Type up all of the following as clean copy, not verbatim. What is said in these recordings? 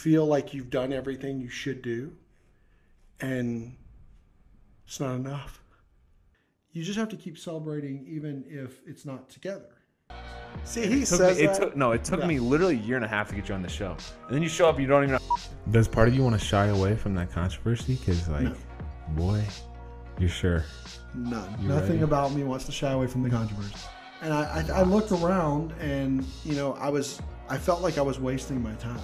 feel like you've done everything you should do, and it's not enough. You just have to keep celebrating even if it's not together. See, he says it took me literally a year and a half to get you on the show. And then you show up, you don't even know. Does part of you want to shy away from that controversy? Because, like, boy, you're sure? None. Nothing about me wants to shy away from the controversy. And I looked around and, you know, I felt like I was wasting my time.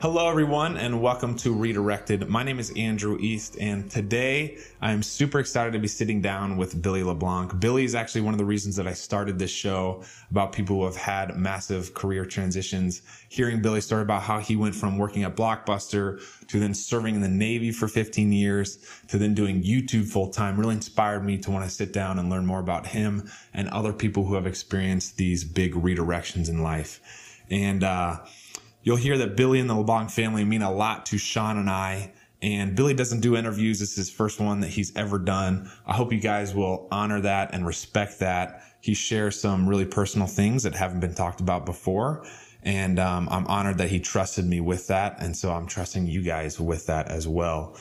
Hello, everyone, and welcome to Redirected. My name is Andrew East, and today I'm super excited to be sitting down with Billy LeBlanc. Billy is actually one of the reasons that I started this show about people who have had massive career transitions. Hearing Billy's story about how he went from working at Blockbuster to then serving in the Navy for 15 years to then doing YouTube full-time really inspired me to want to sit down and learn more about him and other people who have experienced these big redirections in life. And you'll hear that Billy and the LeBlanc family mean a lot to Shawn and I. And Billy doesn't do interviews. This is his first one that he's ever done. I hope you guys will honor that and respect that. He shares some really personal things that haven't been talked about before. And I'm honored that he trusted me with that. And so I'm trusting you guys with that as well.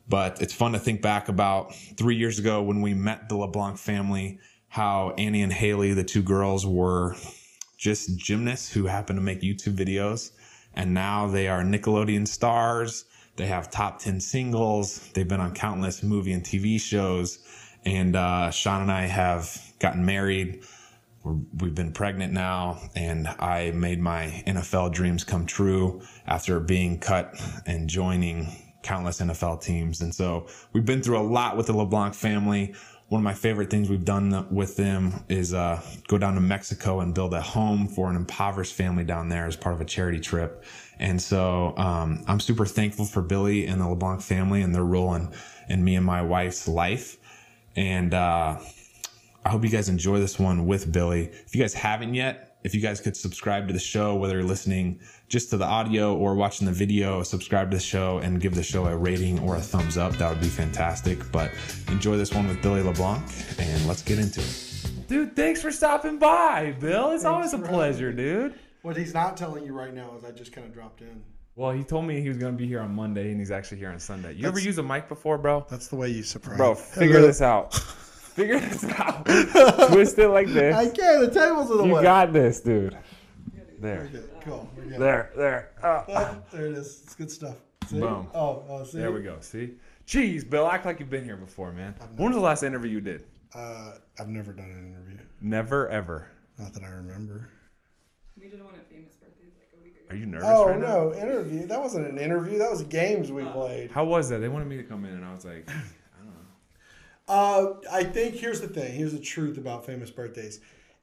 But it's fun to think back about 3 years ago when we met the LeBlanc family, how Annie and Haley, the two girls, were just gymnasts who happened to make YouTube videos. And now they are Nickelodeon stars. They have top 10 singles. They've been on countless movie and TV shows. And Shawn and I have gotten married. We've been pregnant now. And I made my NFL dreams come true after being cut and joining countless NFL teams. And so we've been through a lot with the LeBlanc family. One of my favorite things we've done with them is go down to Mexico and build a home for an impoverished family down there as part of a charity trip. And so I'm super thankful for Billy and the LeBlanc family and their role in me and my wife's life. And I hope you guys enjoy this one with Billy. If you guys haven't yet, if you guys could subscribe to the show, whether you're listening just to the audio or watching the video, subscribe to the show and give the show a rating or a thumbs up. That would be fantastic. But enjoy this one with Billy LeBlanc, and let's get into it. Dude, thanks for stopping by, Bill. It's always a pleasure, dude. What he's not telling you right now is I just kind of dropped in. Well, he told me he was going to be here on Monday, and he's actually here on Sunday. You ever use a mic before, bro? That's the way you surprise. Bro, figure this out. Figure this out. Twist it like this. I can't. The table's in the way. You got this, dude. There. Cool. There. There it is. It's good stuff. See? Boom. Oh, see? There we go. See? Jeez, Bill, act like you've been here before, man. When was the last interview you did? I've never done an interview. Never, ever. Not that I remember. We did one at Famous Birthdays like a week ago. Are you nervous right now? Oh, no. Interview. That wasn't an interview. That was games we played. How was that? They wanted me to come in, and I was like, I think here's the thing. Here's the truth about Famous Birthdays.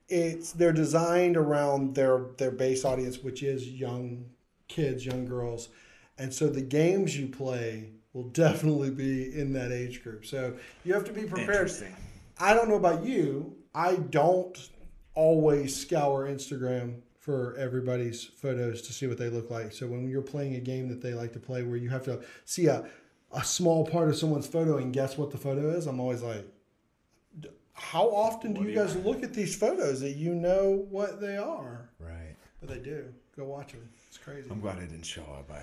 They're designed around their base audience, which is young kids, young girls. And so the games you play will definitely be in that age group. So you have to be prepared. Interesting. I don't know about you. I don't always scour Instagram for everybody's photos to see what they look like. So when you're playing a game that they like to play where you have to see a small part of someone's photo and guess what the photo is, I'm always like, how often do you guys look at these photos that you know what they are? Right. But they do. Go watch them. It's crazy. I'm glad I didn't show up. I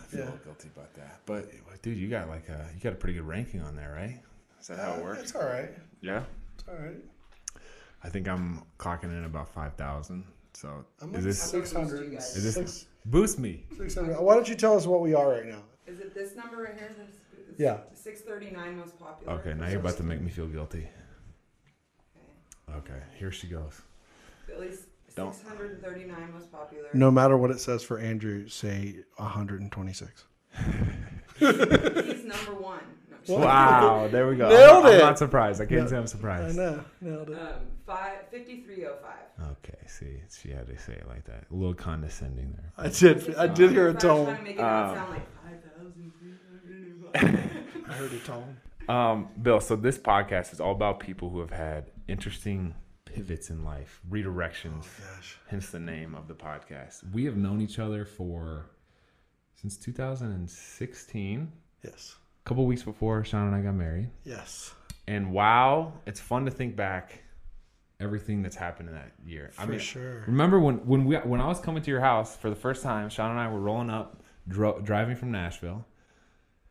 feel guilty about that. But dude, you got a pretty good ranking on there, right? Is that how it works? It's all right. Yeah. It's all right. I think I'm clocking in about 5,000. So I'm is this 600? Is this boost me? 600. Why don't you tell us what we are right now? Is it this number right here? Yeah. 639 most popular. Okay, now you're about to make me feel guilty. Okay, here she goes. Billy's 639 most popular. No matter what it says for Andrew, say 126. He's number one. No, wow, there we go. Nailed it. I'm not surprised. I can't say I'm surprised. I know. Nailed it. 5305. Okay, see, she had to say it like that. A little condescending there. I did hear a I was tone. trying to make it not sound like 5,305. I heard a tone. Bill, so this podcast is all about people who have had interesting pivots in life, redirections, hence the name of the podcast. We have known each other since 2016. Yes. A couple weeks before Shawn and I got married. Yes. And wow, it's fun to think back everything that's happened in that year. For sure. Remember when I was coming to your house for the first time, Shawn and I were rolling up driving from Nashville.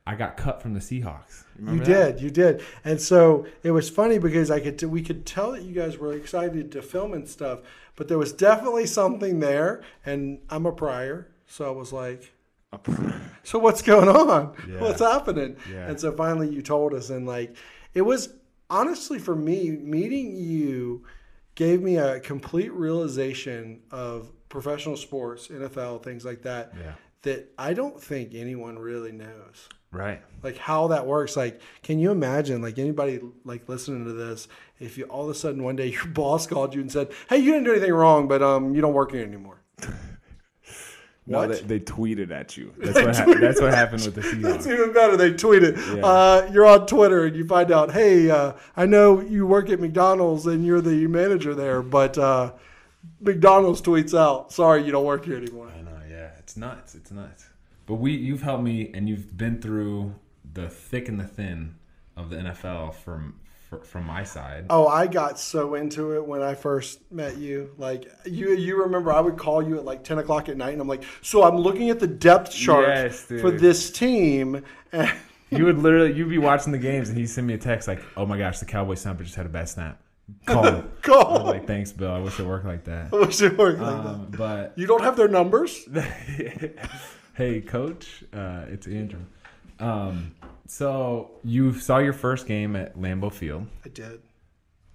I got cut from the Seahawks. You did. And so it was funny because we could tell that you guys were excited to film and stuff, but there was definitely something there. And I'm a prior, so I was like, so what's going on? Yeah. What's happening? Yeah. And so finally you told us, and like, it was honestly for me, meeting you gave me a complete realization of professional sports, NFL, things like that, that I don't think anyone really knows. Right. Like how that works. Like, can you imagine, like anybody like listening to this, if you all of a sudden one day your boss called you and said, hey, you didn't do anything wrong, but you don't work here anymore. No, they tweeted at you. That's what happened with the Seahawks. That's even better. They tweeted. Yeah. You're on Twitter and you find out, hey, I know you work at McDonald's and you're the manager there, but McDonald's tweets out, sorry, you don't work here anymore. I know, yeah. It's nuts. But you've helped me, and you've been through the thick and the thin of the NFL from my side. Oh, I got so into it when I first met you. Like you remember, I would call you at like 10 o'clock at night, and I'm like, so I'm looking at the depth chart for this team. And you'd be watching the games, and he'd send me a text like, oh my gosh, the Cowboys snapper just had a bad snap. Call him. Call. I'm like, thanks, Bill. I wish it worked like that. I wish it worked like that. But you don't have their numbers? Hey, Coach, it's Andrew. So you saw your first game at Lambeau Field. I did.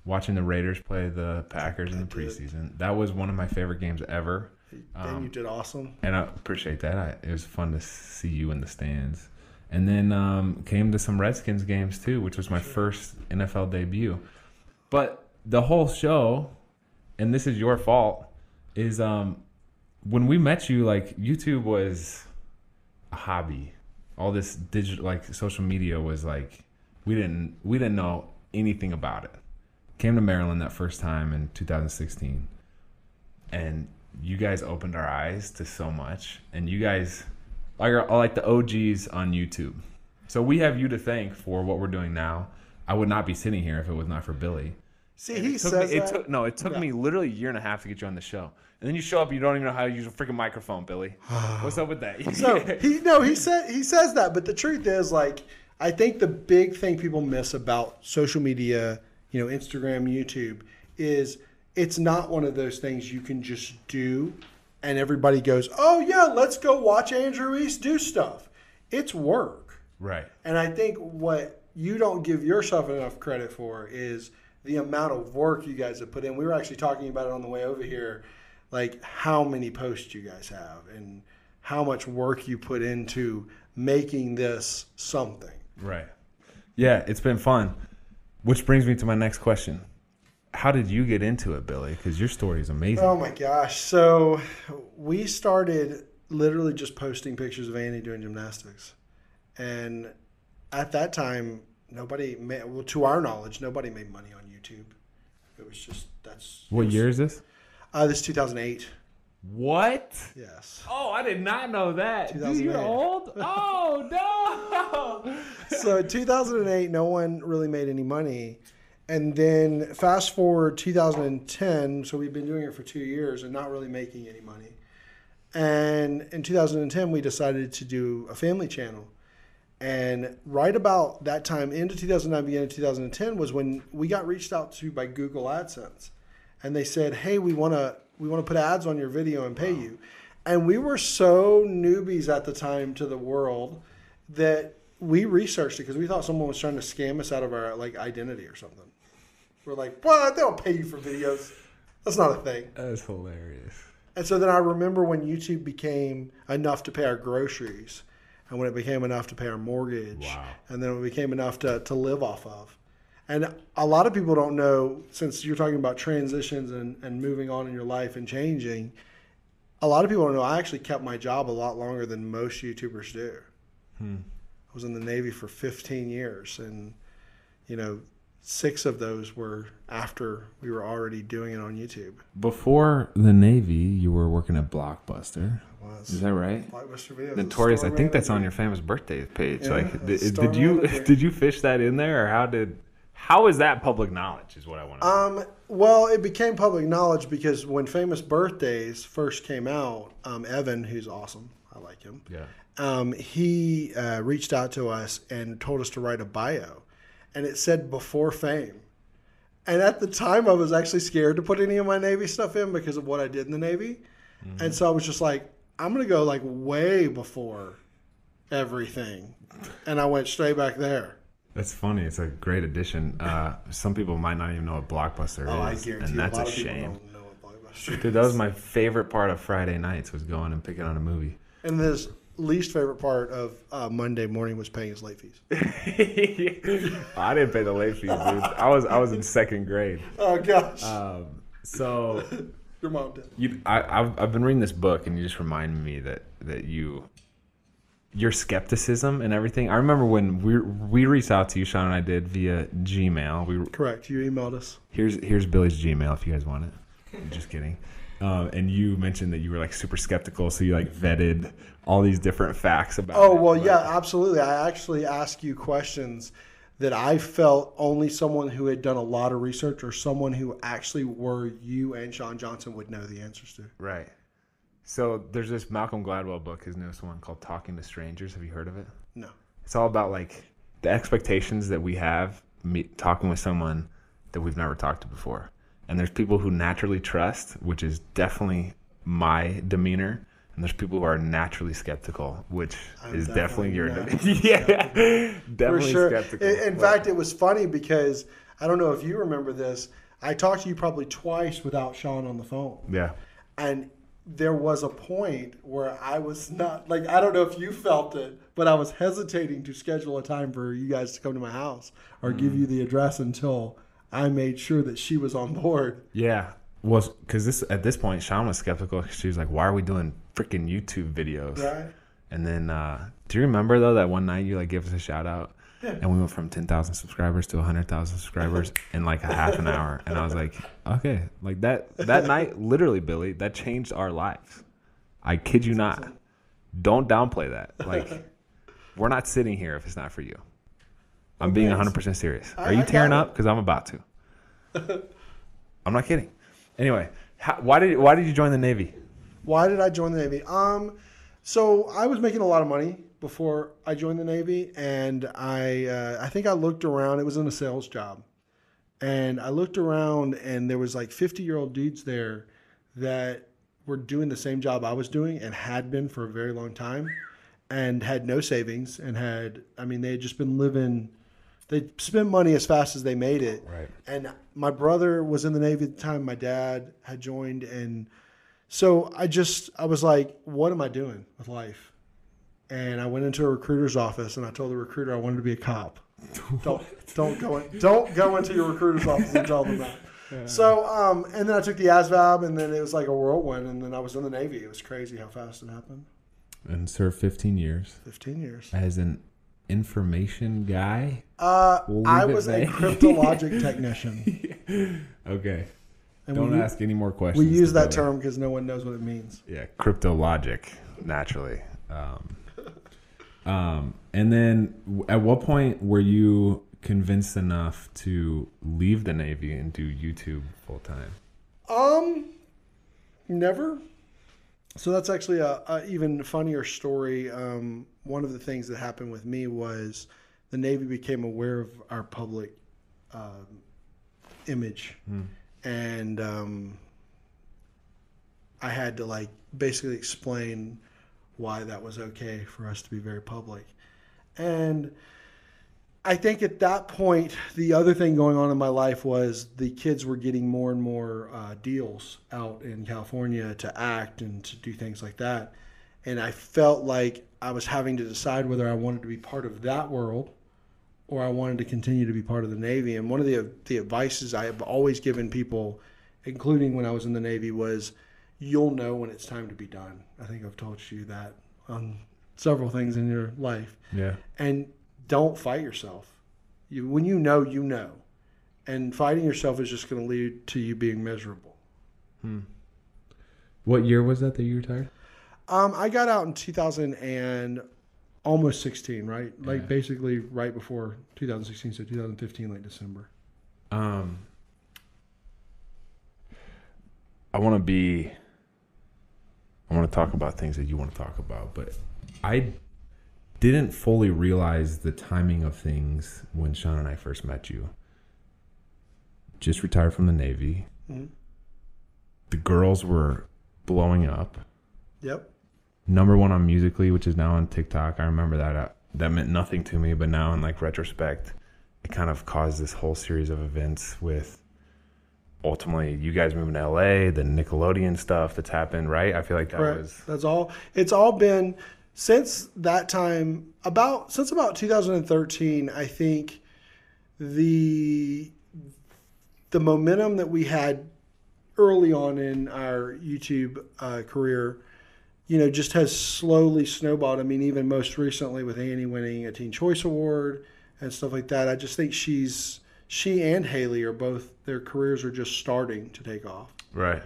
Watching the Raiders play the Packers in the preseason. That was one of my favorite games ever. And you did awesome. And I appreciate that. It was fun to see you in the stands. And then came to some Redskins games too, which was my first NFL debut. But the whole show, and this is your fault, is when we met you, like YouTube was a hobby. All this digital, like social media, was like we didn't know anything about it. Came to Maryland that first time in 2016, and you guys opened our eyes to so much. And you guys are like the OGs on YouTube. So we have you to thank for what we're doing now. I would not be sitting here if it was not for Billy. See, it took me literally a year and a half to get you on the show. And then you show up and you don't even know how to use a freaking microphone, Billy. What's up with that? So he says that, but the truth is, like, I think the big thing people miss about social media, Instagram, YouTube, is it's not one of those things you can just do and everybody goes, oh yeah, let's go watch Andrew East do stuff. It's work. Right. And I think what you don't give yourself enough credit for is the amount of work you guys have put in. We were actually talking about it on the way over here, like how many posts you guys have and how much work you put into making this something. Right. Yeah, it's been fun. Which brings me to my next question. How did you get into it, Billy? Because your story is amazing. Oh my gosh. So we started literally just posting pictures of Annie doing gymnastics. And at that time, to our knowledge, nobody made money on YouTube. It was just, What year is this? This is 2008. What? Yes. Oh, I did not know that. Dude, you're old? Oh, no. So in 2008, no one really made any money. And then fast forward 2010, so we've been doing it for 2 years and not really making any money. And in 2010, we decided to do a family channel. And right about that time, into 2009, beginning of 2010, was when we got reached out to by Google AdSense. And they said, hey, we want to put ads on your video and pay you. And we were so newbies at the time to the world that we researched it because we thought someone was trying to scam us out of our identity or something. We're like, what? They don't pay you for videos. That's not a thing. That's hilarious. And so then I remember when YouTube became enough to pay our groceries, and when it became enough to pay our mortgage, and then it became enough to live off of. And a lot of people don't know, since you're talking about transitions and moving on in your life and changing, a lot of people don't know I actually kept my job a lot longer than most YouTubers do. I was in the Navy for 15 years, and 6 of those were after we were already doing it on YouTube. Before the Navy, you were working at Blockbuster. I was. Is that right? Blockbuster Videos. Notorious. I think that's on your famous birthday page. Yeah, did you fish that in there, or how is that public knowledge? Is what I want to know. Well, it became public knowledge because when Famous Birthdays first came out, Evan, who's awesome, I like him. Yeah. he reached out to us and told us to write a bio. And it said before fame. And at the time, I was actually scared to put any of my Navy stuff in because of what I did in the Navy. Mm-hmm. And so I was just like, I'm going to go like way before everything. And I went straight back there. That's funny. It's a great addition. Some people might not even know what Blockbuster is. I guarantee and that's a lot a of people shame. don't know what Blockbuster is. Dude, that was my favorite part of Friday nights was going and picking on a movie. And his least favorite part of Monday morning was paying his late fees. I didn't pay the late fees, dude. I was in second grade. Oh gosh. So your mom did. I've been reading this book, and you just reminded me that your skepticism and everything. I remember when we reached out to you, Shawn and I did via Gmail. Correct. You emailed us. Here's Billy's Gmail if you guys want it. I'm just kidding. And you mentioned that you were like super skeptical, so you like vetted all these different facts about it. Oh, well, yeah, absolutely. I actually asked you questions that I felt only someone who had done a lot of research or someone who actually were you and Shawn Johnson would know the answers to. Right. So there's this Malcolm Gladwell book, his newest one, called Talking to Strangers. Have you heard of it? No. It's all about like the expectations that we have talking with someone that we've never talked to before. And there's people who naturally trust, which is definitely my demeanor. And there's people who are naturally skeptical, which is definitely your demeanor. Yeah, definitely for sure. skeptical. In fact, it was funny because I don't know if you remember this. I talked to you probably twice without Shawn on the phone. Yeah. And there was a point where I was not, like, I don't know if you felt it, but I was hesitating to schedule a time for you guys to come to my house or give you the address until I made sure that she was on board. Yeah. Well, because at this point, Shawn was skeptical. She was like, why are we doing freaking YouTube videos? Right. And then, do you remember, though, that one night you, like, gave us a shout-out? Yeah. And we went from 10,000 subscribers to 100,000 subscribers in, like, a half an hour. And I was like, okay. Like, that night, literally, Billy, that changed our lives. I kid you not. Don't downplay that. Like, we're not sitting here if it's not for you. I'm being 100% serious. Are you tearing up? Because I'm about to. I'm not kidding. Anyway, why did you join the Navy? Why did I join the Navy? So I was making a lot of money before I joined the Navy, and I think I looked around. It was in a sales job, and I looked around, and there was like 50-year-old dudes there that were doing the same job I was doing and had been for a very long time, and had no savings, and they had just been living. They spent money as fast as they made it. Right. And my brother was in the Navy at the time. My dad had joined. And so I was like, what am I doing with life? And I went into a recruiter's office and I told the recruiter I wanted to be a cop. Don't go into your recruiter's office and tell them that. Yeah. So, and then I took the ASVAB, and then it was like a whirlwind, and then I was in the Navy. It was crazy how fast it happened. And served 15 years. 15 years. As an information guy? I was a cryptologic technician. Okay. And don't ask any more questions. We use that term because no one knows what it means. Yeah, cryptologic, naturally. And then at what point were you convinced enough to leave the Navy and do YouTube full time? Never. So that's actually a even funnier story. One of the things that happened with me was the Navy became aware of our public image. And I had to basically explain why that was okay for us to be very public. And I think at that point, the other thing going on in my life was the kids were getting more and more deals out in California to act and to do things like that. And I felt like I was having to decide whether I wanted to be part of that world or I wanted to continue to be part of the Navy. And one of the advices I have always given people, including when I was in the Navy, was you'll know when it's time to be done. I think I've told you that on several things in your life. Yeah. And don't fight yourself. When you know. And fighting yourself is just going to lead to you being miserable. What year was that you retired? I got out in 2000 and almost 16, right? Like basically right before 2016, so 2015, like December. I want to talk about things that you want to talk about, but I didn't fully realize the timing of things when Shawn and I first met you. Just retired from the Navy. Mm-hmm. The girls were blowing up. Yep. #1 on Musical.ly, which is now on TikTok. I remember that. That meant nothing to me, but now in like retrospect, it kind of caused this whole series of events with ultimately you guys moving to LA, the Nickelodeon stuff that's happened, right? I feel like That's all. It's all been since that time, since about 2013, I think the momentum that we had early on in our YouTube career, just has slowly snowballed. I mean, even most recently with Annie winning a Teen Choice Award and stuff like that, I just think she and Haley are both, their careers are just starting to take off. Right.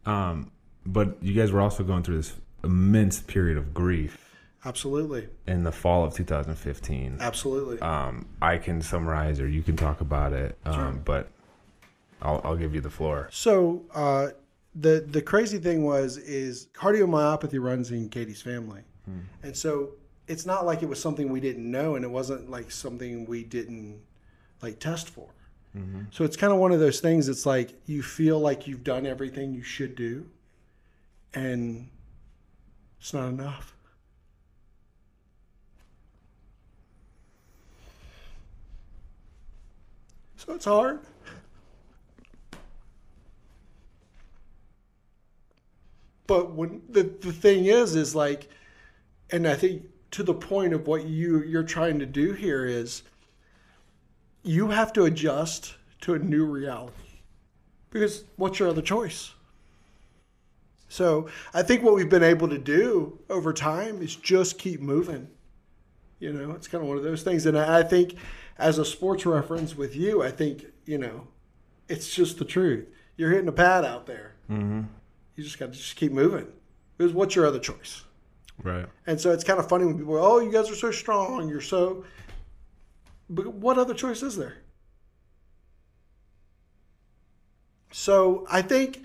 But you guys were also going through this immense period of grief. Absolutely. In the fall of 2015. Absolutely. I can summarize, or you can talk about it, Sure. but I'll give you the floor. So the crazy thing is cardiomyopathy runs in Katie's family. And so it's not like it was something we didn't know, and it wasn't like something we didn't like test for. Mm-hmm. So it's kind of one of those things. It's like you feel like you've done everything you should do, and it's not enough. So it's hard. But when the thing is like, and I think to the point of what you're trying to do here is you have to adjust to a new reality, because what's your other choice? So I think what we've been able to do over time is just keep moving. It's kind of one of those things. And I think as a sports reference with you, I think, it's just the truth. You're hitting a pad out there. Mm-hmm. You just got to just keep moving. Because what's your other choice? Right. And so it's kind of funny when people go, you guys are so strong. You're so... But what other choice is there? So I think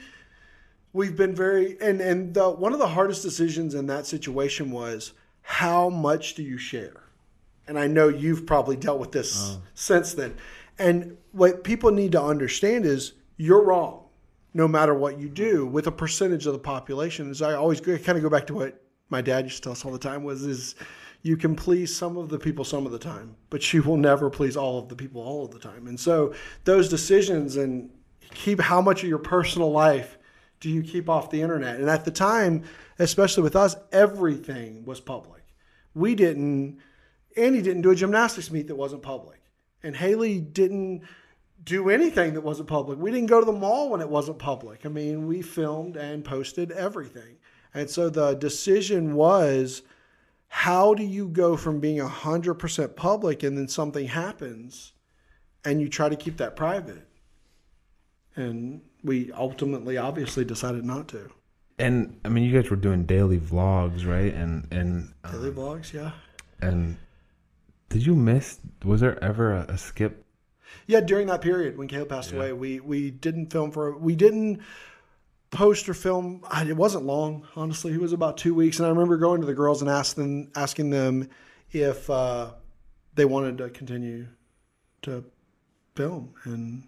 we've been very... And one of the hardest decisions in that situation was, how much do you share? And I know you've probably dealt with this since then. And what people need to understand is you're wrong, no matter what you do, with a percentage of the population. As I always kind of go back to what my dad used to tell us all the time is you can please some of the people some of the time, but you will never please all of the people all of the time. And so those decisions, and keep how much of your personal life do you keep off the internet? And at the time, especially with us, everything was public. Annie didn't do a gymnastics meet that wasn't public. And Haley didn't do anything that wasn't public. We didn't go to the mall when it wasn't public. I mean, we filmed and posted everything. And so the decision was, how do you go from being 100% public and then something happens and you try to keep that private? And we ultimately obviously decided not to. And I mean, you guys were doing daily vlogs, right? And daily vlogs, yeah. And did you was there ever a skip? Yeah, during that period when Caleb passed away, we didn't we didn't post or film. It wasn't long, honestly. It was about 2 weeks. And I remember going to the girls and asking them if they wanted to continue to film. And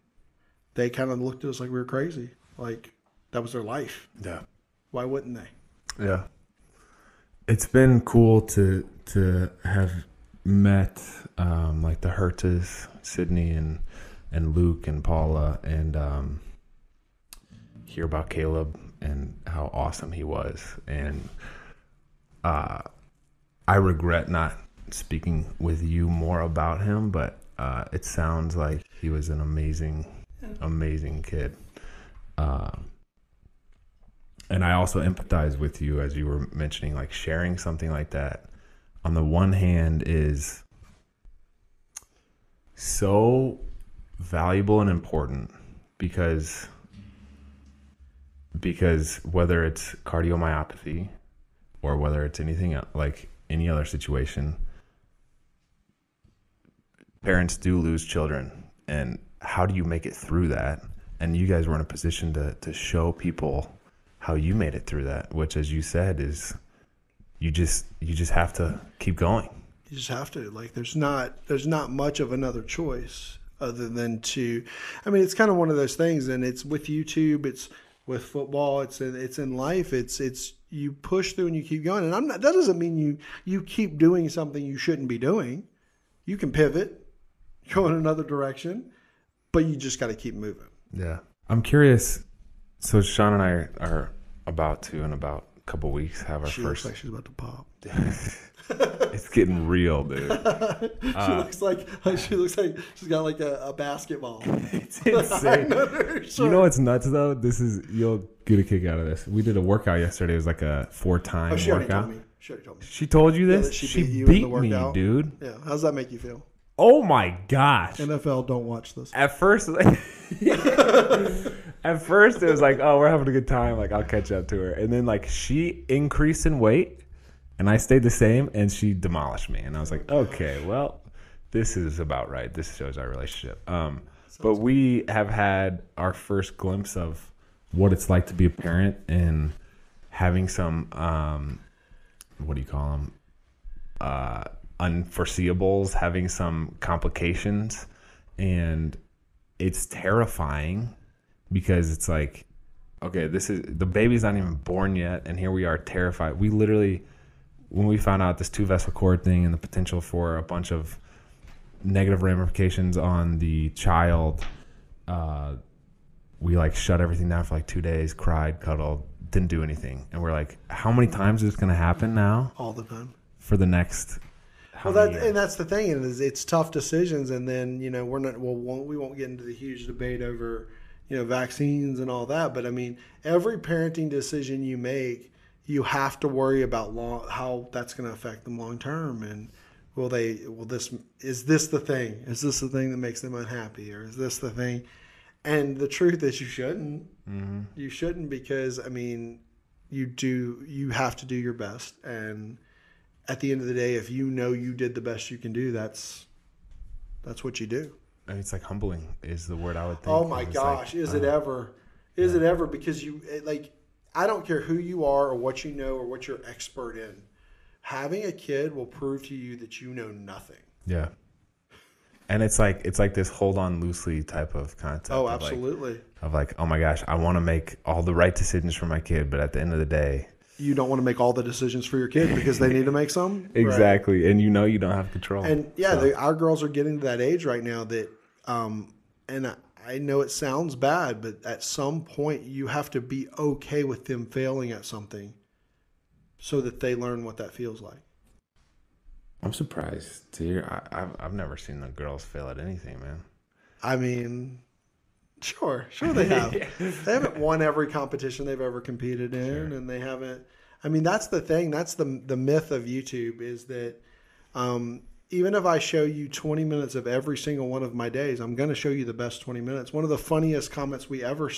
they kind of looked at us like we were crazy. Like, that was their life. Yeah. Why wouldn't they? Yeah. It's been cool to have met like the Hertzes, Sydney and Luke and Paula, and hear about Caleb and how awesome he was. And I regret not speaking with you more about him, but it sounds like he was an amazing kid. And I also empathize with you, as you were mentioning, like sharing something like that on the one hand is so valuable and important because whether it's cardiomyopathy or whether it's anything else, like any other situation, parents do lose children. And how do you make it through that? And you guys were in a position to show people how you made it through that, which, as you said, is you just have to keep going. You just have to. Like, there's not much of another choice other than to. I mean, it's kind of one of those things, and it's with YouTube, it's with football, it's in life. It's you push through and you keep going. And that doesn't mean you keep doing something you shouldn't be doing. You can pivot, go in another direction, but you just got to keep moving. Yeah, I'm curious. So Shawn and I are about to, in about a couple weeks, have our She first. looks like she's about to pop. It's getting real, dude. She looks like she's got like a basketball. It's insane. You know what's nuts though? You'll get a kick out of this. We did a workout yesterday. It was like a 4-time She already workout. told me. She already told me. She told you this? that she She beat you in the beat me, workout. dude. Yeah. How does that make you feel? Oh my gosh. NFL, don't watch this. At first, it was like, oh, we're having a good time. Like, I'll catch up to her. And then, like, she increased in weight, and I stayed the same, and she demolished me. And I was like, okay, well, this is about right. This shows our relationship. But we have had our first glimpse of what it's like to be a parent and having some, what do you call them? Unforeseeables, having some complications, and it's terrifying because it's like, okay, the baby's not even born yet, and here we are terrified. We literally, when we found out this 2-vessel cord thing and the potential for a bunch of negative ramifications on the child, we like shut everything down for like 2 days, cried, cuddled, didn't do anything, and we're like, how many times is this going to happen now? All the time. For the next. And that's the thing, and it's tough decisions, and then we won't get into the huge debate over vaccines and all that, but I mean, every parenting decision you make, you have to worry about how that's going to affect them long term, and is this the thing? Is this the thing that makes them unhappy, or is this the thing? And the truth is, you shouldn't. Mm-hmm. You shouldn't, because I mean, you have to do your best, and at the end of the day, if you know you did the best you can do, that's what you do. And it's like humbling is the word I would think. Oh my gosh, like, is it ever? Is it ever? Because I don't care who you are or what you know or what you're expert in. Having a kid will prove to you that you know nothing. Yeah. And it's like this hold on loosely type of concept. Oh, absolutely. Of like, oh my gosh, I want to make all the right decisions for my kid, but at the end of the day, you don't want to make all the decisions for your kid because they need to make some. Exactly. Right. And you don't have control. And yeah, our girls are getting to that age right now that, and I know it sounds bad, but at some point you have to be okay with them failing at something so that they learn what that feels like. I'm surprised to hear. I've never seen the girls fail at anything, man. I mean, sure they have. They haven't won every competition they've ever competed in, and they haven't. I mean, that's the thing. That's the myth of YouTube, is that even if I show you 20 minutes of every single one of my days, I'm going to show you the best 20 minutes. One of the funniest comments we ever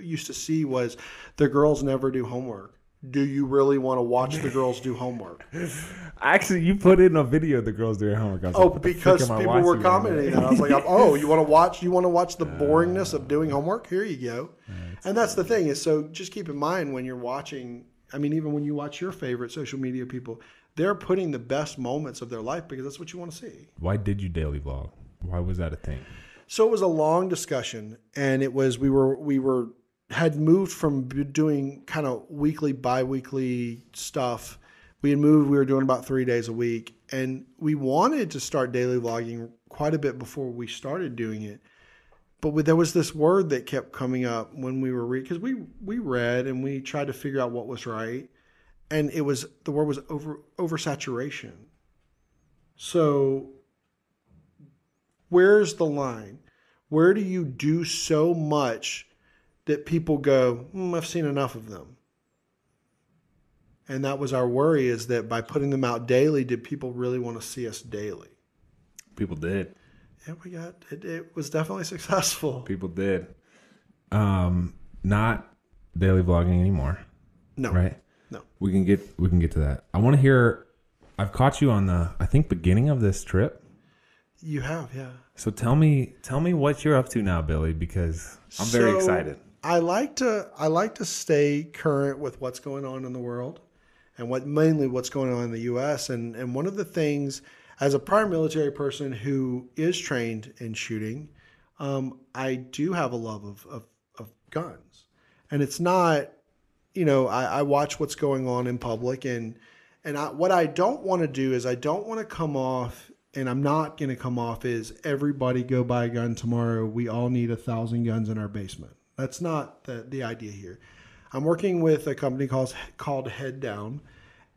used to see was, the girls never do homework. Do you really want to watch the girls do homework? Actually, you put in a video of the girls doing homework. I was like, because people were commenting that. I was like, oh, you want to watch the boringness of doing homework? Here you go. And that's the thing, is so just keep in mind when you're watching, I mean, even when you watch your favorite social media people, they're putting the best moments of their life because that's what you want to see. Why did you daily vlog? Why was that a thing? So it was a long discussion, and it was, we had moved from doing kind of weekly, bi-weekly stuff. We were doing about 3 days a week, and we wanted to start daily vlogging quite a bit before we started doing it. But there was this word that kept coming up when we were because we read and we tried to figure out what was right. And the word was oversaturation. So where's the line? Where do you do so much that people go, I've seen enough of them? And that was our worry, is that by putting them out daily, did people really want to see us daily? People did. Yeah, it was definitely successful. People did. Not daily vlogging anymore. No. Right? No. We can get to that. I want to hear, I've caught you on the, I think, beginning of this trip. You have, yeah. So tell me what you're up to now, Billy, because I'm very excited. I like to stay current with what's going on in the world, and mainly what's going on in the U.S. And one of the things, as a prior military person who is trained in shooting, I do have a love of guns. And it's not, I watch what's going on in public, and what I don't want to do is I don't want to come off, and I'm not going to come off as everybody go buy a gun tomorrow. We all need 1,000 guns in our basement. That's not the idea here. I'm working with a company called Head Down,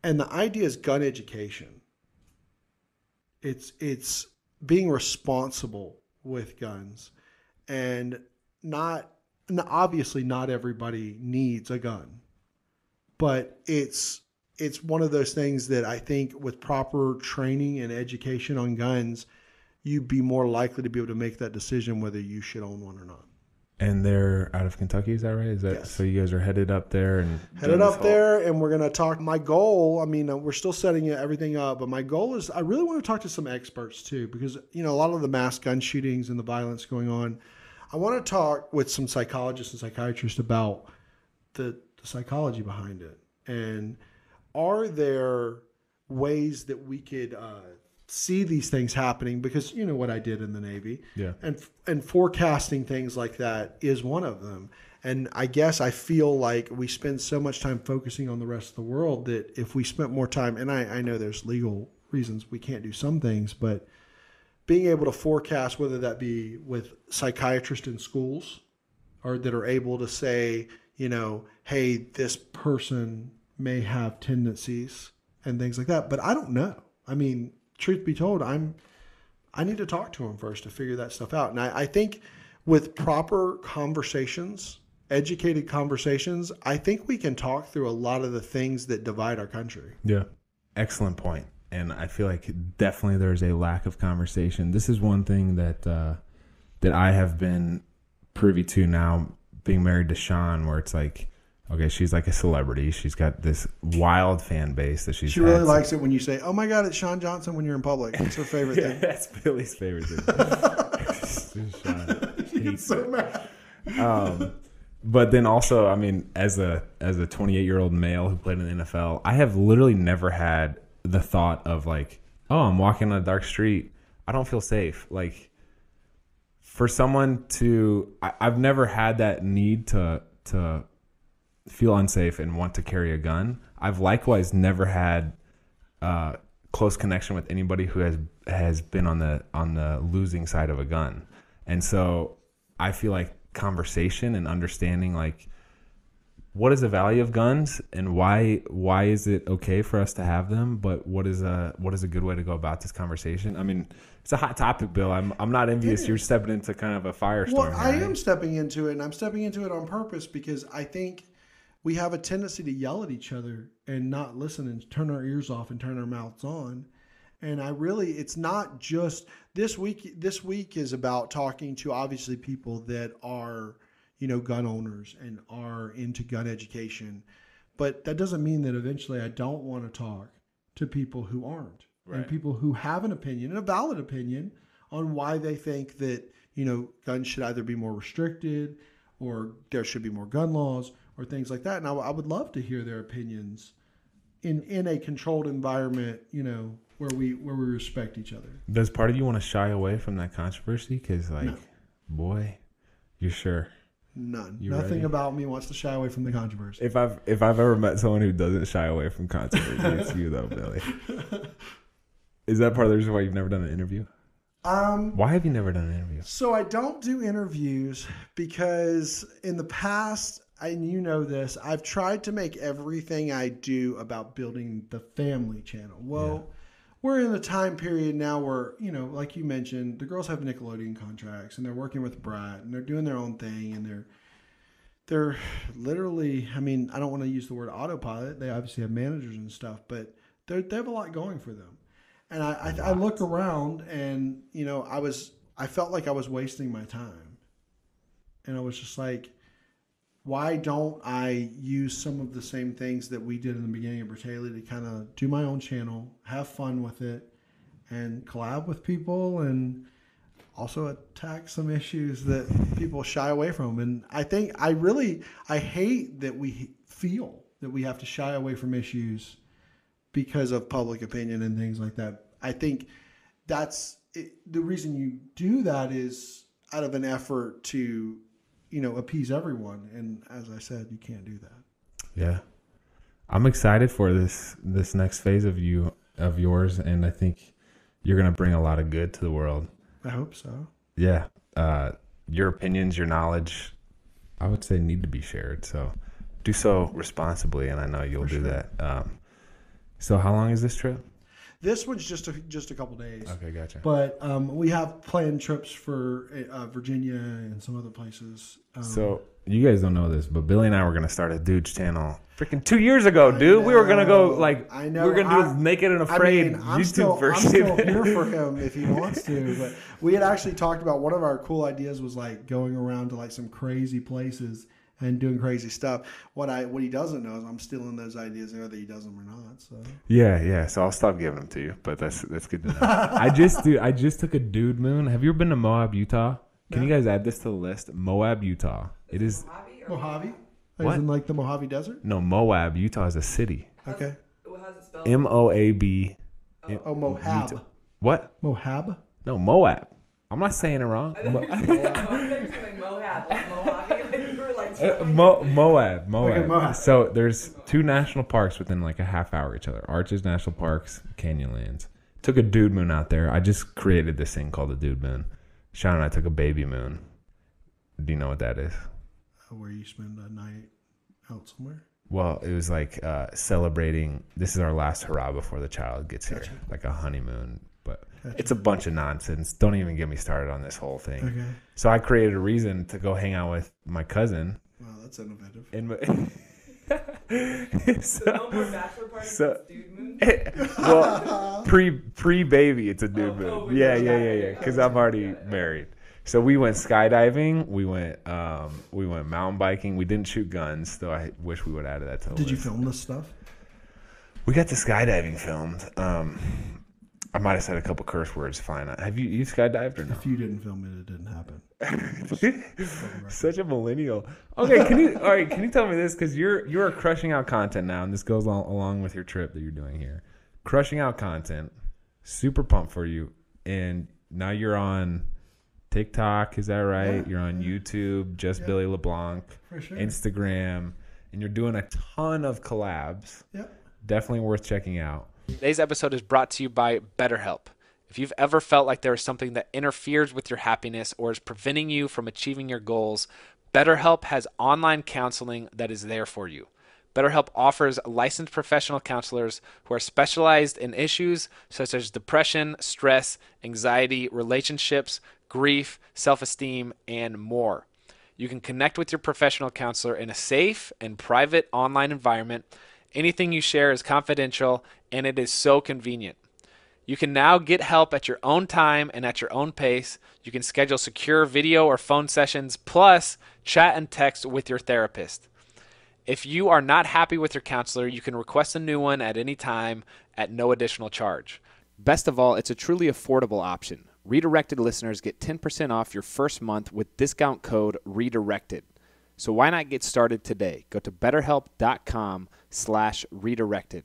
and the idea is gun education. It's being responsible with guns, and obviously not everybody needs a gun, but it's one of those things that I think with proper training and education on guns, you'd be more likely to be able to make that decision whether you should own one or not. And they're out of Kentucky, is that right? Yes. So you guys are headed up there and we're going to talk. My goal, we're still setting everything up, but my goal is I really want to talk to some experts too, because a lot of the mass gun shootings and the violence going on, I want to talk with some psychologists and psychiatrists about the psychology behind it, and are there ways that we could see these things happening? Because you know what I did in the Navy, and forecasting things like that is one of them. And I guess I feel like we spend so much time focusing on the rest of the world that if we spent more time, and I know there's legal reasons we can't do some things, but being able to forecast, whether that be with psychiatrists in schools or that are able to say, hey, this person may have tendencies and things like that. But I don't know. Truth be told, I need to talk to them first to figure that stuff out. And I think with proper conversations, educated conversations, I think we can talk through a lot of the things that divide our country. Yeah. Excellent point. And I feel like definitely there's a lack of conversation. This is one thing that I have been privy to now, being married to Shawn, where it's like, okay, she's like a celebrity. She's got this wild fan base that she really likes it when you say, "Oh my God, it's Shawn Johnson" when you're in public. It's her favorite thing. That's Billy's favorite thing. She gets so mad. But then also, as a 28-year-old male who played in the NFL, I have literally never had the thought of like, oh, I'm walking on a dark street, I don't feel safe. Like, for someone to, I've never had that need to feel unsafe and want to carry a gun. I've likewise never had close connection with anybody who has been on the losing side of a gun. And so I feel like conversation and understanding, like, what is the value of guns and why is it okay for us to have them, but what is a good way to go about this conversation? It's a hot topic, Bill. I'm not envious. You're stepping into kind of a firestorm. Well, I am stepping into it, and I'm stepping into it on purpose because I think we have a tendency to yell at each other and not listen and turn our ears off and turn our mouths on. And it's not just this week. This week is about talking to obviously people that are, gun owners and are into gun education. But that doesn't mean that eventually I don't want to talk to people who aren't. Right. And people who have an opinion, and a valid opinion, on why they think that, guns should either be more restricted or there should be more gun laws or things like that. And I would love to hear their opinions in a controlled environment, where we respect each other. Does part of you want to shy away from that controversy? Because, No. Boy, you're sure? None. You Nothing ready? About me wants to shy away from the controversy. If I've ever met someone who doesn't shy away from controversy, it's you though, Billy. Is that part of the reason why you've never done an interview? Why have you never done an interview? So I don't do interviews because in the past, and you know this, I've tried to make everything I do about building the family channel. Well, we're in a time period now where, like you mentioned, the girls have Nickelodeon contracts and they're working with Brad and they're doing their own thing, and they're literally, I don't want to use the word autopilot. They obviously have managers and stuff, but they have a lot going for them. And I look around and, I felt like I was wasting my time. And I was just like, why don't I use some of the same things that we did in the beginning of Bertaley to kind of do my own channel, have fun with it, and collab with people, and also attack some issues that people shy away from. And I think I hate that we feel that we have to shy away from issues because of public opinion and things like that. I think that's it. The reason you do that is out of an effort to, appease everyone. And as I said, you can't do that. Yeah. I'm excited for this next phase of yours. And I think you're going to bring a lot of good to the world. I hope so. Yeah. Your opinions, your knowledge, I would say need to be shared. So do so responsibly. And I know you'll do that. So how long is this trip? This one's just a couple days. Okay, gotcha. But we have planned trips for Virginia and some other places. So you guys don't know this, but Billy and I were going to start a dude's channel freaking 2 years ago, dude. We were going to go I know. We were going to do Naked and Afraid YouTube version. I'm still here for him if he wants to. But we had actually talked about one of our cool ideas was like going around to like some crazy places and doing crazy stuff. What he doesn't know is I'm stealing those ideas, whether he does them or not. So yeah. So I'll stop giving them to you, but that's good to know. I just took a dude moon. Have you ever been to Moab, Utah? Can you guys add this to the list? Moab, Utah. It is Mojave. What? As in like the Mojave Desert? No, Moab, Utah is a city. Okay. How's it spelled? Moab. Oh, Moab. Utah. What? Moab? No, Moab. I'm not saying it wrong. Moab. Okay, Moab. So there's 2 national parks within like a half hour of each other. Arches National Parks, Canyonlands. Took a dude moon out there. I just created this thing called the dude moon. Shawn and I took a baby moon. Do you know what that is? Where you spend a night out somewhere? Well, it was like celebrating. This is our last hurrah before the child gets here. Like a honeymoon. But it's a bunch of nonsense. Don't even get me started on this whole thing. Okay. So I created a reason to go hang out with my cousin. Wow, that's innovative. No more bachelor parties, dude moon? Well, pre-baby, it's a dude moon. Yeah. Because I'm already married. So we went skydiving. We went mountain biking. We didn't shoot guns, though. I wish we would have added that to the list. Did you film this stuff? We got the skydiving filmed. I might have said a couple curse words. Fine. Have you skydived or no? If you didn't film it, it didn't happen. Such a millennial. Okay, can you tell me this? Because you're crushing out content now, and this goes along with your trip that you're doing here. Crushing out content, super pumped for you, and now you're on TikTok. Is that right? Yeah. You're on YouTube, Just Billy LeBlanc, For sure. Instagram, and you're doing a ton of collabs. Yep. Definitely worth checking out. Today's episode is brought to you by BetterHelp. If you've ever felt like there is something that interferes with your happiness or is preventing you from achieving your goals, BetterHelp has online counseling that is there for you. BetterHelp offers licensed professional counselors who are specialized in issues such as depression, stress, anxiety, relationships, grief, self-esteem, and more. You can connect with your professional counselor in a safe and private online environment. Anything you share is confidential, and it is so convenient. You can now get help at your own time and at your own pace. You can schedule secure video or phone sessions, plus chat and text with your therapist. If you are not happy with your counselor, you can request a new one at any time at no additional charge. Best of all, it's a truly affordable option. Redirected listeners get 10% off your first month with discount code REDIRECTED. So why not get started today? Go to betterhelp.com/redirected.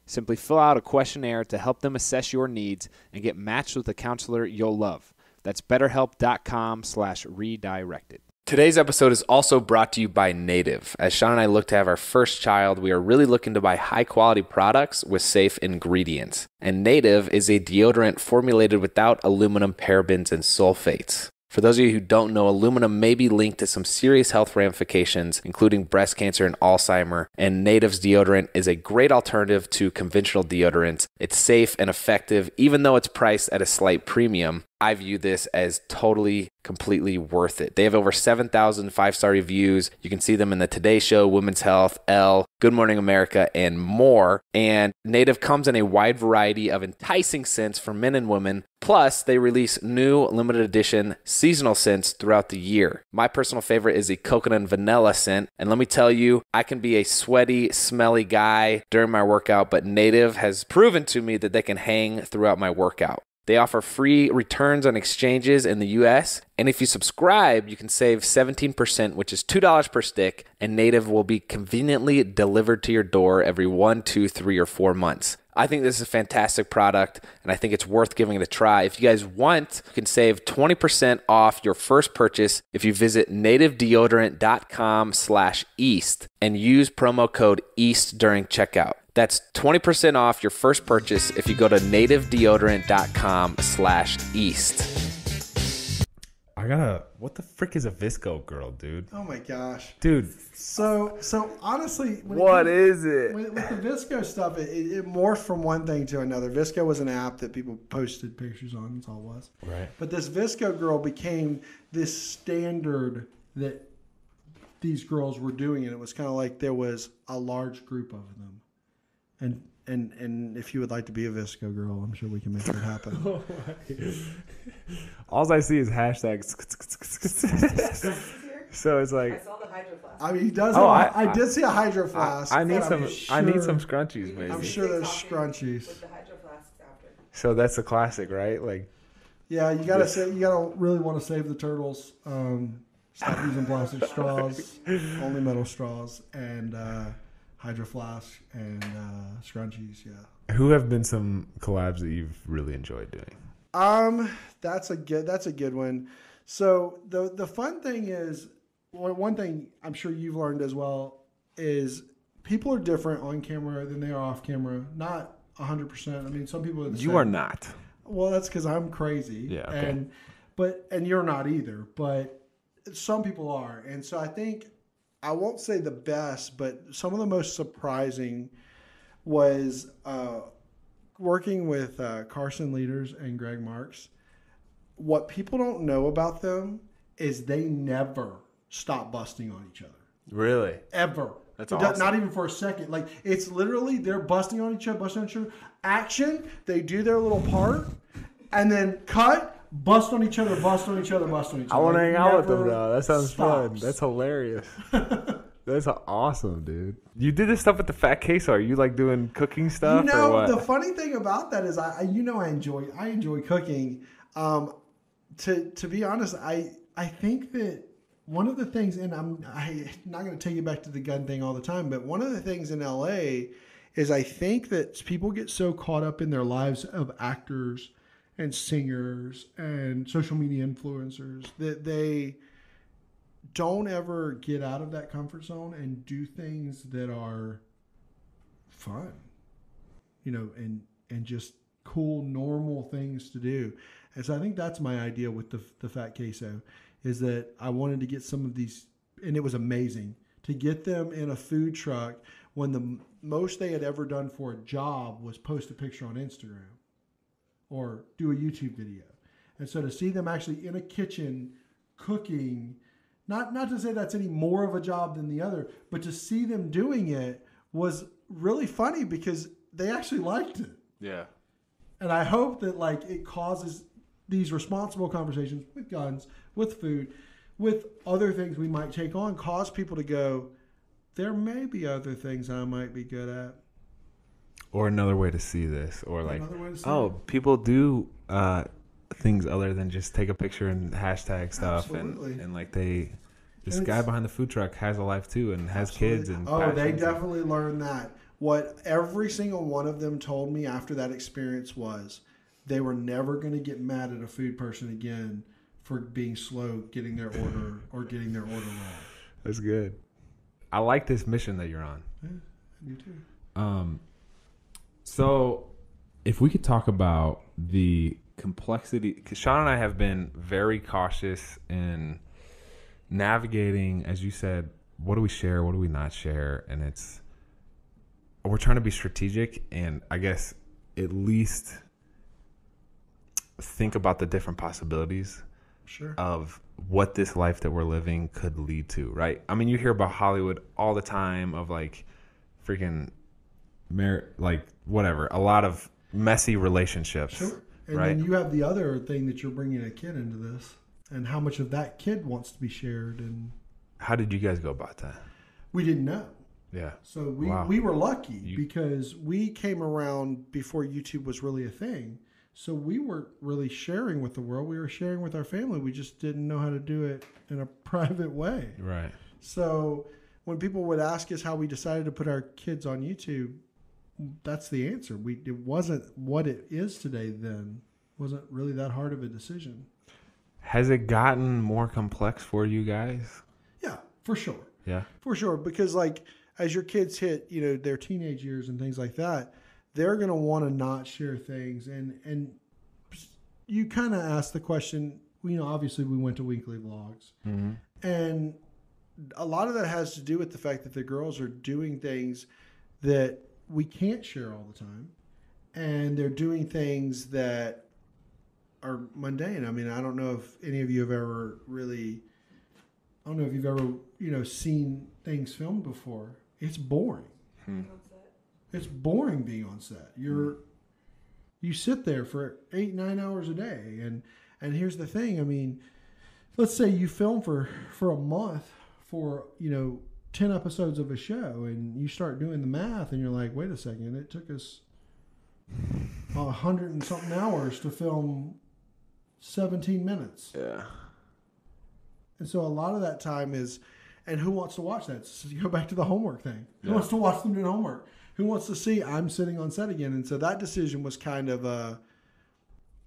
Simply fill out a questionnaire to help them assess your needs and get matched with a counselor you'll love. That's betterhelp.com/redirected. Today's episode is also brought to you by Native. As Shawn and I look to have our first child, we are really looking to buy high-quality products with safe ingredients. And Native is a deodorant formulated without aluminum, parabens, and sulfates. For those of you who don't know, aluminum may be linked to some serious health ramifications, including breast cancer and Alzheimer, and Native's deodorant is a great alternative to conventional deodorants. It's safe and effective, even though it's priced at a slight premium. I view this as totally, completely worth it. They have over 7,000 five-star reviews. You can see them in the Today Show, Women's Health, Elle, Good Morning America, and more. And Native comes in a wide variety of enticing scents for men and women. Plus, they release new limited edition seasonal scents throughout the year. My personal favorite is the coconut and vanilla scent. And let me tell you, I can be a sweaty, smelly guy during my workout, but Native has proven to me that they can hang throughout my workout. They offer free returns and exchanges in the U.S. And if you subscribe, you can save 17%, which is $2 per stick, and Native will be conveniently delivered to your door every 1, 2, 3, or 4 months. I think this is a fantastic product, and I think it's worth giving it a try. If you guys want, you can save 20% off your first purchase if you visit nativedeodorant.com/East and use promo code EAST during checkout. That's 20% off your first purchase if you go to nativedeodorant.com/East. What the frick is a Visco girl, dude? Oh my gosh, Dude. So honestly, What is it? with the Visco stuff, it morphed from one thing to another. Visco was an app that people posted pictures on. That's all it was. Right. But this Visco girl became this standard that these girls were doing, and it was kind of like there was a large group of them. And if you would like to be a Visco girl, I'm sure we can make it happen. All I see is hashtags. So it's like I saw the hydro flask. I mean, he does. Oh, I did see a hydro flask. I need but some scrunchies, maybe. I'm sure there's scrunchies. With the hydro flasks after. So that's a classic, right? Like, Yeah, you gotta really want to save the turtles. Stop using plastic straws, only metal straws, and hydro flask and scrunchies. Yeah. who have been some collabs that you've really enjoyed doing? That's a good one. So the fun thing is, one thing I'm sure you've learned as well is people are different on camera than they are off camera. Not 100%. I mean, some people are the same. You are not. Well, that's because I'm crazy. Yeah. Okay. And you're not either. But some people are, and so I think I won't say the best, but some of the most surprising was working with Carson Leaders and Greg Marks. What people don't know about them is they never stop busting on each other. Really? Ever. That's awesome. Not even for a second. Like, it's literally they're busting on each other. Action, they do their little part, and then cut, bust on each other. I want to hang out with them now. That sounds fun. That's hilarious. That's awesome, dude. You did this stuff with the Fat Queso. Are you like doing cooking stuff? or what? The funny thing about that is I enjoy cooking. To be honest, I think that one of the things, and I'm not going to take you back to the gun thing all the time, but one of the things in LA is I think that people get so caught up in their lives of actors and singers and social media influencers that they don't ever get out of that comfort zone and do things that are fun, and just cool, normal things to do. And so I think that's my idea with the Fat Queso, is that I wanted to get some of these, and it was amazing to get them in a food truck when the most they had ever done for a job was post a picture on Instagram or do a YouTube video. And so to see them actually in a kitchen cooking, not to say that's any more of a job than the other, but to see them doing it was really funny because they actually liked it. Yeah. And I hope that it causes these responsible conversations with guns, with food, with other things we might take on, cause people to go, there may be other things I might be good at. Or another way to see this, or it. People do things other than just take a picture and hashtag stuff. Absolutely. And this guy behind the food truck has a life too and has kids and they definitely learned that. What every single one of them told me after that experience was they were never going to get mad at a food person again for being slow getting their order or getting their order wrong. That's good. I like this mission that you're on. Yeah, you too. So if we could talk about the complexity, because Shawn and I have been very cautious in navigating, as you said, what do we share, what do we not share, and we're trying to be strategic and I guess at least think about the different possibilities of what this life that we're living could lead to, right? I mean, you hear about Hollywood all the time of freaking whatever, a lot of messy relationships. Sure. And right? then you have the other thing that you're bringing a kid into this and how much of that kid wants to be shared. And how did you guys go about that? We didn't know. Yeah. So we were lucky because we came around before YouTube was really a thing. So we weren't really sharing with the world. We were sharing with our family. We just didn't know how to do it in a private way. Right. So when people would ask us how we decided to put our kids on YouTube, that's the answer. It wasn't what it is today then. It wasn't really that hard of a decision. Has it gotten more complex for you guys? Yeah, for sure. Yeah. For sure. Because like as your kids hit, their teenage years and things like that, they're going to want to not share things. And you kind of ask the question, obviously we went to weekly vlogs. Mm-hmm. And a lot of that has to do with the fact that the girls are doing things that we can't share all the time. And they're doing things that are mundane. I mean, I don't know if any of you have ever really, I don't know if you've ever, seen things filmed before. It's boring. It's boring being on set. You sit there for 8-9 hours a day. And here's the thing. I mean, let's say you film for a month for, 10 episodes of a show, and you start doing the math and you're like, wait a second, it took us 100 and something hours to film 17 minutes. Yeah. And so a lot of that time is, and who wants to watch that? So you go back to the homework thing. Who Yeah. wants to watch them doing homework? Who wants to see I'm sitting on set again? And so that decision was kind of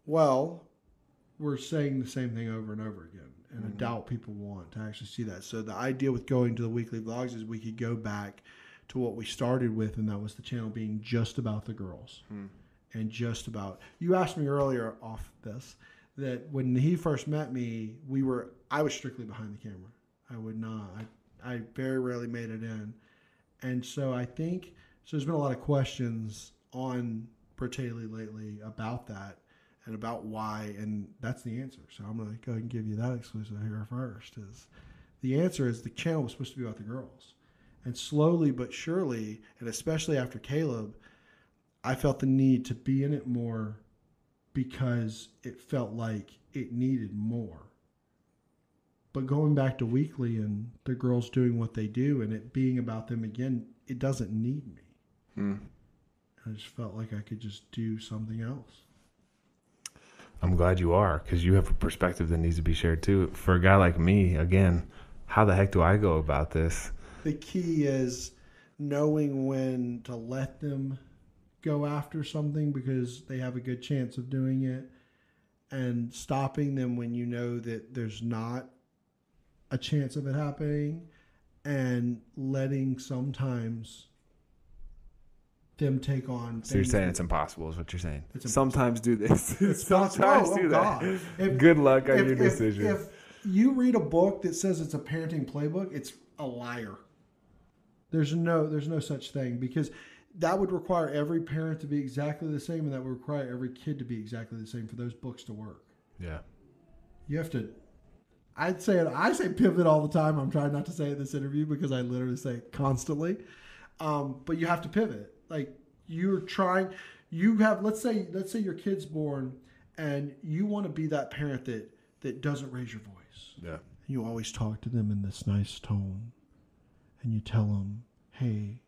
we're saying the same thing over and over again. And I doubt people want to actually see that. So the idea with going to the weekly vlogs is we could go back to what we started with, and that was the channel being just about the girls. And just about, you asked me earlier off this, that when he first met me, I was strictly behind the camera. I would not, I very rarely made it in. And so I think, there's been a lot of questions on Bertaley lately about that and about why, and that's the answer. So I'm going to go ahead and give you that exclusive here first. The answer is the channel was supposed to be about the girls. And slowly but surely, and especially after Caleb, I felt the need to be in it more because it felt like it needed more. But going back to weekly and the girls doing what they do and it being about them again, it doesn't need me. I just felt like I could just do something else. I'm glad you are, because you have a perspective that needs to be shared too. For a guy like me, again, how the heck do I go about this? The key is knowing when to let them go after something because they have a good chance of doing it, and stopping them when you know that there's not a chance of it happening, and letting sometimes them take on. So you're saying it's impossible is what you're saying. It's Sometimes do this. It's Sometimes oh, do God. that. Good luck on your decision. If you read a book that says it's a parenting playbook, it's a liar. There's no such thing, because that would require every parent to be exactly the same, and that would require every kid to be exactly the same for those books to work. Yeah. You have to. I say pivot all the time. I'm trying not to say it in this interview because I literally say it constantly. But you have to pivot. Like you're trying. You have let's say your kid's born, and you want to be that parent that doesn't raise your voice. Yeah. You always talk to them in this nice tone, and you tell them, "Hey,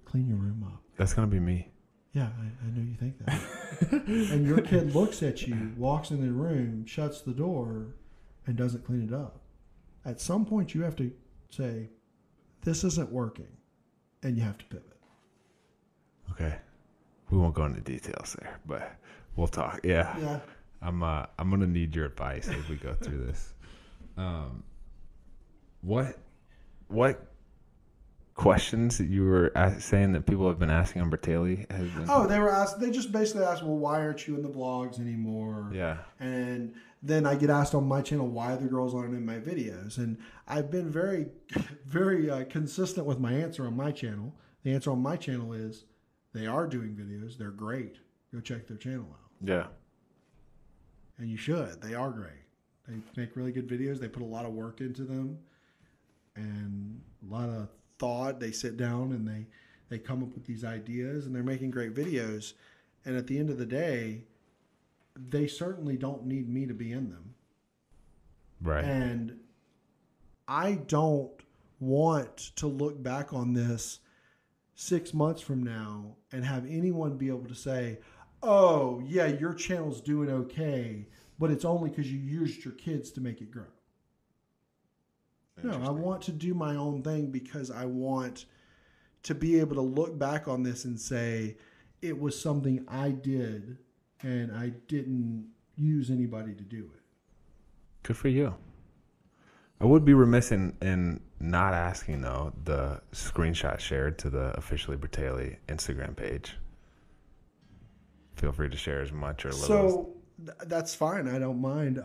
clean your room up." That's gonna be me. Yeah, I know you think that. And your kid looks at you, walks in the room, shuts the door, and doesn't clean it up. At some point, you have to say, "This isn't working," and you have to pivot. Okay. We won't go into details there, but we'll talk. Yeah. Yeah. I'm gonna need your advice as we go through this. What questions that you were saying that people have been asking on Bertaley has been? Oh, they just basically asked, well, why aren't you in the vlogs anymore? Yeah. And then I get asked on my channel why the girls aren't in my videos. And I've been very, very consistent with my answer on my channel. The answer on my channel is they are doing videos. They're great. Go check their channel out. Yeah. And you should. They are great. They make really good videos. They put a lot of work into them and a lot of thought. They sit down and they come up with these ideas, and they're making great videos. And at the end of the day, they certainly don't need me to be in them. Right. And I don't want to look back on this 6 months from now and have anyone be able to say, oh, yeah, your channel's doing okay, but it's only because you used your kids to make it grow. No, I want to do my own thing because I want to be able to look back on this and say it was something I did and I didn't use anybody to do it. Good for you. I would be remiss in not asking, though, the screenshot shared to the Officially Bertaley Instagram page. Feel free to share as much or little. So that's fine. I don't mind.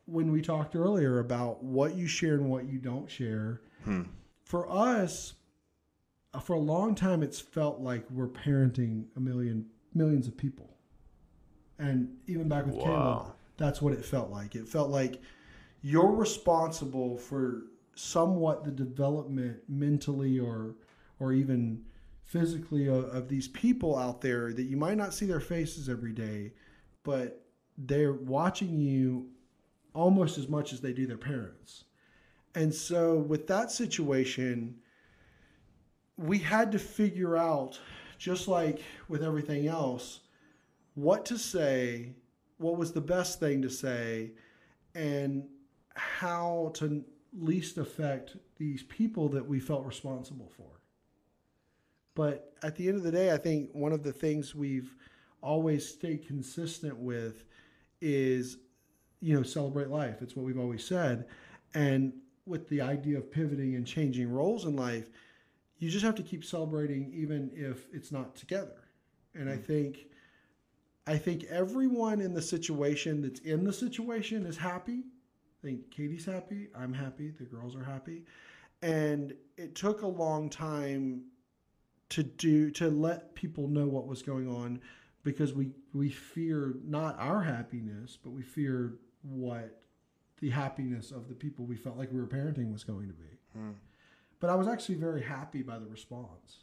When we talked earlier about what you share and what you don't share, for us, for a long time, it's felt like we're parenting millions of people. And even back with Caleb, that's what it felt like. It felt like you're responsible for somewhat the development mentally or even physically of these people out there that you might not see their faces every day, but they're watching you almost as much as they do their parents. And so with that situation, we had to figure out, just like with everything else, what to say, what was the best thing to say, and how to least affect these people that we felt responsible for. But at the end of the day, I think one of the things we've always stayed consistent with is, celebrate life. It's what we've always said. And with the idea of pivoting and changing roles in life, you just have to keep celebrating even if it's not together. And I think everyone in the situation that's in the situation is happy. I think Katie's happy. I'm happy. The girls are happy. And it took a long time to let people know what was going on, because we feared not our happiness, but we feared what the happiness of the people we felt like we were parenting was going to be. But I was actually very happy by the response.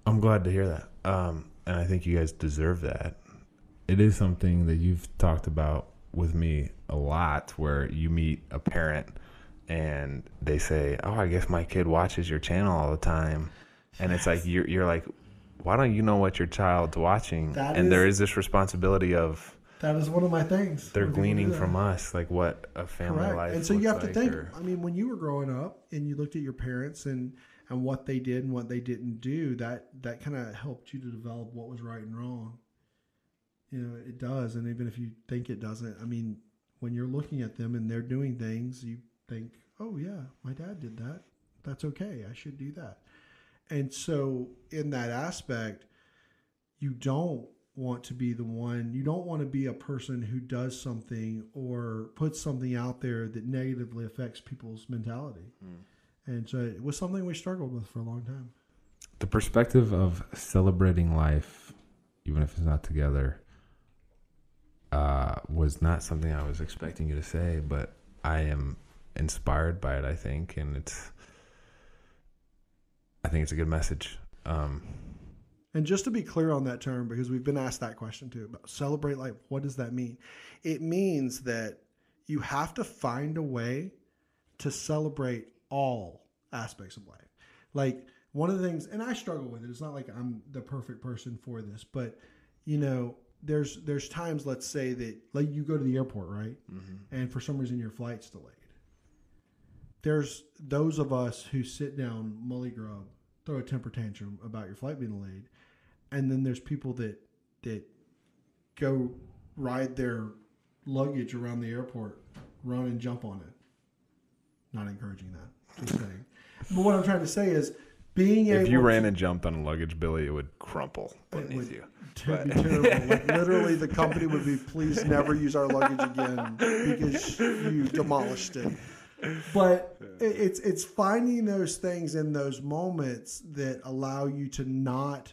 I'm glad to hear that. And I think you guys deserve that. It is something that you've talked about with me a lot, where you meet a parent and they say, oh, I guess my kid watches your channel all the time. And it's like, you're like, why don't you know what your child's watching? There is this responsibility of, that is one of my things. They're gleaning from us, like what a family life and so you have like, to think, when you were growing up and you looked at your parents and what they did and what they didn't do, that kind of helped you to develop what was right and wrong. It does. And even if you think it doesn't, when you're looking at them and they're doing things, you think, oh yeah, my dad did that. That's okay. I should do that. And so in that aspect, you don't want to be the one, you don't want to be a person who does something or puts something out there that negatively affects people's mentality. And so it was something we struggled with for a long time. The perspective of celebrating life, even if it's not together, was not something I was expecting you to say, but I am inspired by it, I think. And I think it's a good message. And just to be clear on that term, because we've been asked that question too, about celebrate life, what does that mean? It means that you have to find a way to celebrate all aspects of life. Like one of the things, and I struggle with it, it's not like I'm the perfect person for this, but there's times, let's say that like you go to the airport, right? And for some reason your flight's delayed. There's those of us who sit down, mully grub, throw a temper tantrum about your flight being delayed. And then there's people that go ride their luggage around the airport, run and jump on it. Not encouraging that. Just saying. But what I'm trying to say is being able to... If you ran and jumped on a luggage, Billy, it would crumple beneath you. It would be terrible. Like literally the company would be, please never use our luggage again because you demolished it. But it's finding those things in those moments that allow you to not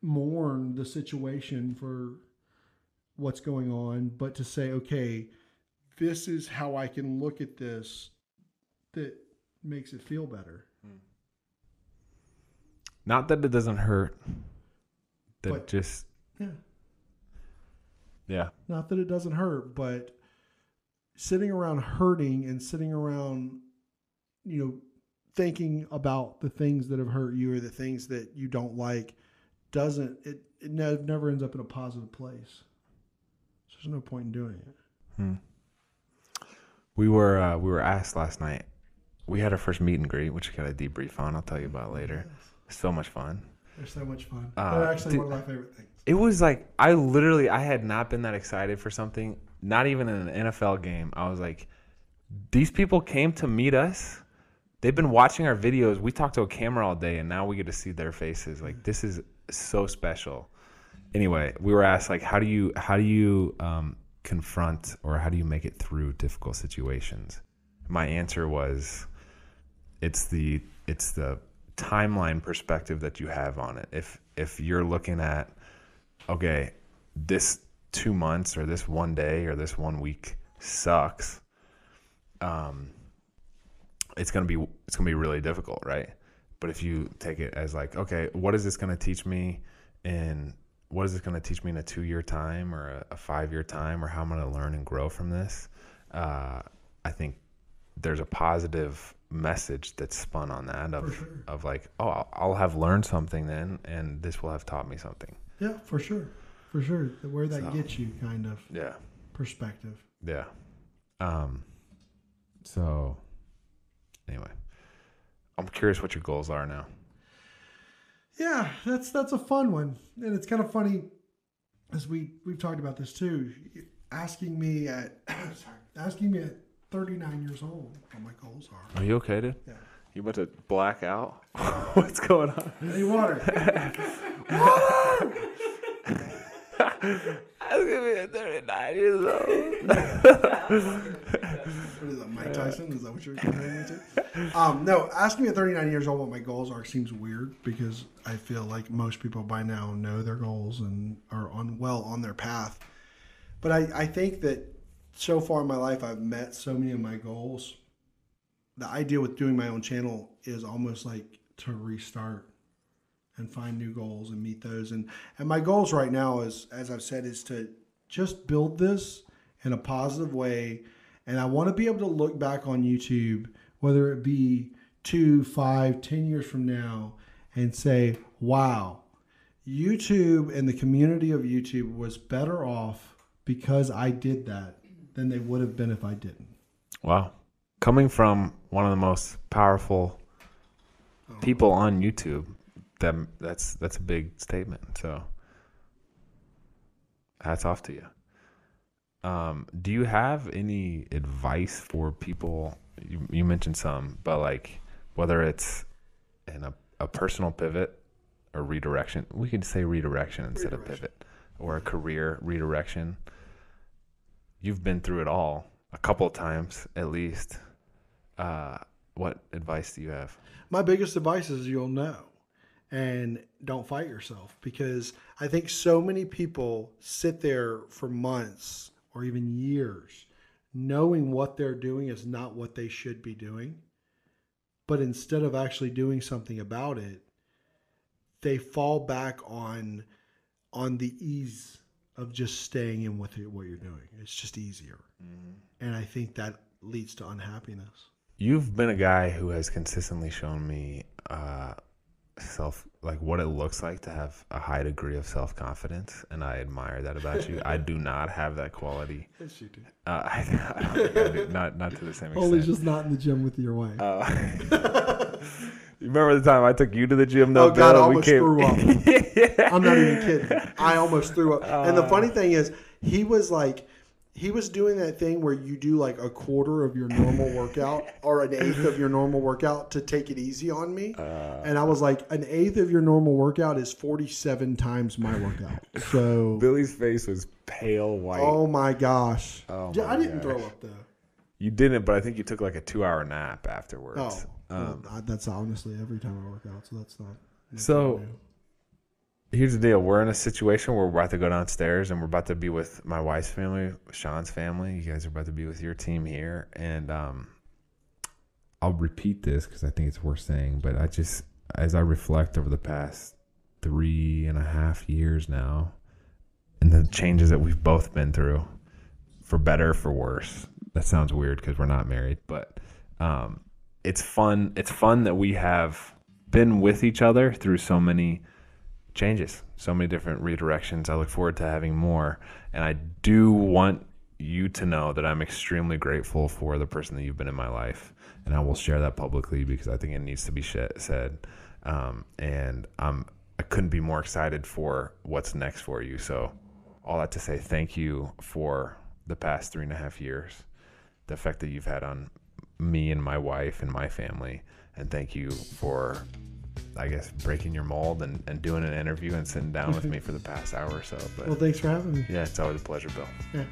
mourn the situation for what's going on, but to say, okay, this is how I can look at this that makes it feel better. Not that it doesn't hurt. Yeah. Not that it doesn't hurt, but sitting around hurting and sitting around, thinking about the things that have hurt you or the things that you don't like it never ends up in a positive place. So there's no point in doing it. We were asked last night. We had our first meet and greet, which we got a debrief on. I'll tell you about later. Yes. So much fun. They're so much fun. They're actually one of my favorite things. It was like I had not been that excited for something, not even in an NFL game. I was like, these people came to meet us. They've been watching our videos. We talked to a camera all day, and now we get to see their faces. Like, this is so special. Anyway, we were asked, like, how do you confront or how do you make it through difficult situations? My answer was, it's the timeline perspective that you have on it. If you're looking at, okay, this 2 months or this 1 day or this 1 week sucks, it's gonna be really difficult, right? But if you take it as like, okay, what is this gonna teach me, and what is this gonna teach me in a 2-year time or a 5-year time, or how I'm gonna learn and grow from this? I think there's a positive message that's spun on that of like, oh, I'll have learned something then, and this will have taught me something. Yeah, for sure. Where that gets you, kind of. Yeah. Perspective. Yeah. So anyway, I'm curious what your goals are now. Yeah, that's a fun one. And it's kind of funny, as we've talked about this too, asking me at 39 years old what my goals are. Are you okay, dude? Yeah. You about to black out? What's going on? I need water. I was gonna be at 39 years old. What is that, Mike Tyson? Is that what you're comparing me to? No, asking me at 39 years old what my goals are seems weird, because I feel like most people by now know their goals and are on their path. But I think that so far in my life, I've met so many of my goals. The idea with doing my own channel is almost like to restart and find new goals and meet those. And my goals right now is, as I've said, is to just build this in a positive way. And I want to be able to look back on YouTube, whether it be 2, 5, 10 years from now, and say, wow, YouTube and the community of YouTube was better off because I did that than they would have been if I didn't. Wow. Coming from one of the most powerful people on YouTube, that's a big statement. So hats off to you. Do you have any advice for people? You mentioned some, but like whether it's in a personal pivot or redirection, we could say redirection instead of pivot, or a career redirection. You've been through it all a couple of times at least. What advice do you have? My biggest advice is you'll know, and don't fight yourself, because I think so many people sit there for months or even years knowing what they're doing is not what they should be doing. But instead of actually doing something about it, they fall back on the ease of just staying in with what you're doing. It's just easier. Mm-hmm. And I think that leads to unhappiness. You've been a guy who has consistently shown me what it looks like to have a high degree of self-confidence, and I admire that about you. I do not have that quality. Yes, you do. I don't think I do. Not to the same extent. Only just not in the gym with your wife. You remember the time I took you to the gym? Though, oh, God, I almost threw up. Yeah. I'm not even kidding. I almost threw up. And the funny thing is, he was doing that thing where you do like a quarter of your normal workout or an eighth of your normal workout to take it easy on me. And I was like, an eighth of your normal workout is 47 times my workout. So Billy's face was pale white. Oh my gosh. Oh I didn't throw up though. You didn't, but I think you took like a 2-hour nap afterwards. That's honestly every time I work out. So that's not. So here's the deal. We're in a situation where we're about to go downstairs and we're about to be with my wife's family, Shawn's family. You guys are about to be with your team here. And I'll repeat this because I think it's worth saying. But as I reflect over the past 3.5 years now, and the changes that we've both been through, for better, for worse. That sounds weird because we're not married. But it's fun. It's fun that we have been with each other through so many changes, so many different redirections. I look forward to having more. And I do want you to know that I'm extremely grateful for the person that you've been in my life. And I will share that publicly because I think it needs to be said. And I couldn't be more excited for what's next for you. So all that to say, thank you for the past 3.5 years, the effect that you've had on me and my wife and my family. And thank you for, I guess, breaking your mold and doing an interview and sitting down with me for the past hour or so. But Well, thanks for having me. yeah, it's always a pleasure, Bill. Yeah.